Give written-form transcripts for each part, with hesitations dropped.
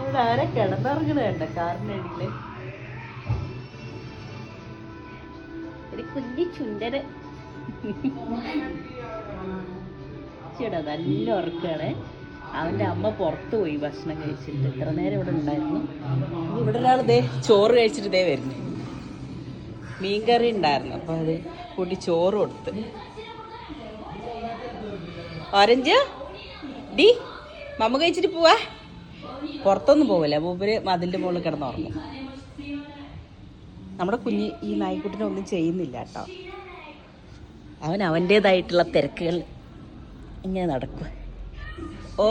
ഇവിടെ ആരെ കിടന്നിറങ്ങണ കണ്ട കാറിനടിയില് ഒരു കുഞ്ഞി ചുണ്ടന് ചേട്ടാ നല്ല ഉറക്കാണ്. അവൻ്റെ അമ്മ പുറത്ത് പോയി ഭക്ഷണം കഴിച്ചിട്ട് ഇത്ര നേരം ഇവിടെ ഉണ്ടായിരുന്നു. ഇവിടെ ഒരാൾ ഇതേ ചോറ് കഴിച്ചിട്ട് ഇതേ വരുന്നു. മീൻകറി ഉണ്ടായിരുന്നു, അപ്പം അത് കൂട്ടി ചോറ് കൊടുത്ത്. ഓറഞ്ച് ഡി മമ്മ കഴിച്ചിട്ട് പോവാ. പുറത്തൊന്നും പോവില്ല, മൂപ്പര് മതിലിൻ്റെ മുകളിൽ കിടന്നുറങ്ങും. നമ്മുടെ കുഞ്ഞ് ഈ നായ്ക്കുട്ടിനെ ഒന്നും ചെയ്യുന്നില്ല കേട്ടോ. അവൻ അവൻ്റേതായിട്ടുള്ള തിരക്കുകൾ ഇങ്ങനെ നടക്കുക. ഓ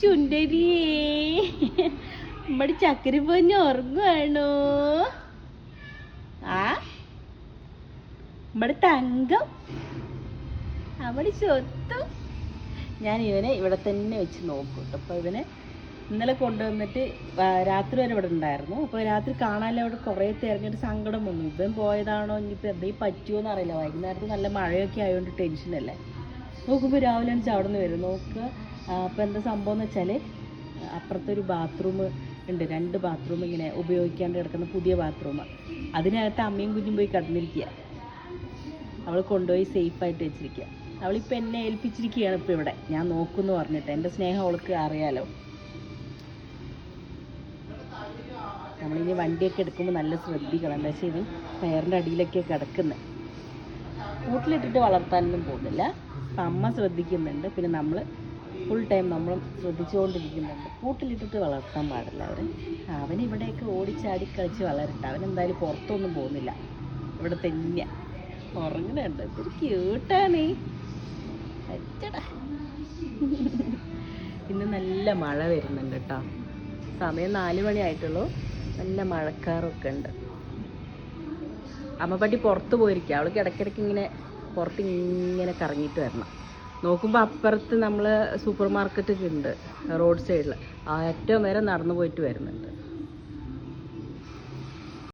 ചുണ്ടരിയേ നമ്മുടെ ചക്കര പൊഞ്ഞ് ഉറങ്ങുവാണോ? ആ നമ്മുടെ തങ്കം, അവിടെ സ്വത്തും. ഞാൻ ഇവനെ ഇവിടെ തന്നെ വെച്ച് നോക്കും കേട്ടോ. അപ്പോൾ ഇവനെ ഇന്നലെ കൊണ്ടുവന്നിട്ട് രാത്രി വരെ ഇവിടെ ഉണ്ടായിരുന്നു. അപ്പോൾ രാത്രി കാണാൻ അവിടെ കുറേ തിരഞ്ഞിട്ട് സങ്കടം വന്നു. ഇവൻ പോയതാണോ ഇനിയിപ്പോൾ എന്തെങ്കിലും പറ്റുമോ എന്നറിയില്ല. വൈകുന്നേരത്ത് നല്ല മഴയൊക്കെ ആയതുകൊണ്ട് ടെൻഷനല്ലേ. നോക്കുമ്പോൾ രാവിലെ അണിച്ച് അവിടെ നിന്ന് വരും നോക്കുക. അപ്പോൾ എന്താ സംഭവം എന്ന് വെച്ചാൽ അപ്പുറത്തൊരു ബാത്റൂം ഉണ്ട്, 2 ബാത്റൂം ഇങ്ങനെ ഉപയോഗിക്കാണ്ട് കിടക്കുന്ന പുതിയ ബാത്റൂം. അതിനകത്ത് അമ്മയും കുഞ്ഞും പോയി കിടന്നിരിക്കുക. അവൾ കൊണ്ടുപോയി സേഫായിട്ട് വെച്ചിരിക്കുക. അവളിപ്പോൾ എന്നെ ഏൽപ്പിച്ചിരിക്കുകയാണ് ഇപ്പോൾ ഇവിടെ, ഞാൻ നോക്കുമെന്ന് പറഞ്ഞിട്ട്. എൻ്റെ സ്നേഹം അവൾക്ക് അറിയാലോ. നമ്മളിനി വണ്ടിയൊക്കെ എടുക്കുമ്പോൾ നല്ല ശ്രദ്ധിക്കണം. എന്താ വെച്ചാൽ ഇത് ടയറിൻ്റെ അടിയിലൊക്കെ കിടക്കുന്നത്. കൂട്ടിലിട്ടിട്ട് വളർത്താനൊന്നും പോകുന്നില്ല. അപ്പം അമ്മ ശ്രദ്ധിക്കുന്നുണ്ട്, പിന്നെ നമ്മൾ ഫുൾ ടൈം നമ്മളും ശ്രദ്ധിച്ചുകൊണ്ടിരിക്കുന്നുണ്ട്. കൂട്ടിലിട്ടിട്ട് വളർത്താൻ പാടില്ല അവരെ. അവനിവിടെയൊക്കെ ഓടിച്ചാടി കളിച്ച് വളരട്ടെ. അവനെന്തായാലും പുറത്തൊന്നും പോകുന്നില്ല, ഇവിടെ തന്നെയാണ് ഉറങ്ങുന്നുണ്ട്. ഇതൊരു ക്യൂട്ടാണേ. അച്ചടാ. ഇന്ന് നല്ല മഴ വരുന്നുണ്ട് കേട്ടോ. സമയം 4 മണി ആയിട്ടുള്ളൂ. നല്ല മഴക്കാറൊക്കെ ഉണ്ട്. അമ്മപ്പട്ടി പുറത്ത് പോയിരിക്കുക. അവൾക്ക് ഇടയ്ക്കിടയ്ക്ക് ഇങ്ങനെ പുറത്ത് ഇങ്ങനെ കറങ്ങിയിട്ട് വരണം. നോക്കുമ്പോൾ അപ്പുറത്ത് നമ്മൾ സൂപ്പർ മാർക്കറ്റൊക്കെ ഉണ്ട് റോഡ് സൈഡിൽ. ആ ഏറ്റവും വരെ നടന്നു പോയിട്ട് വരുന്നുണ്ട്.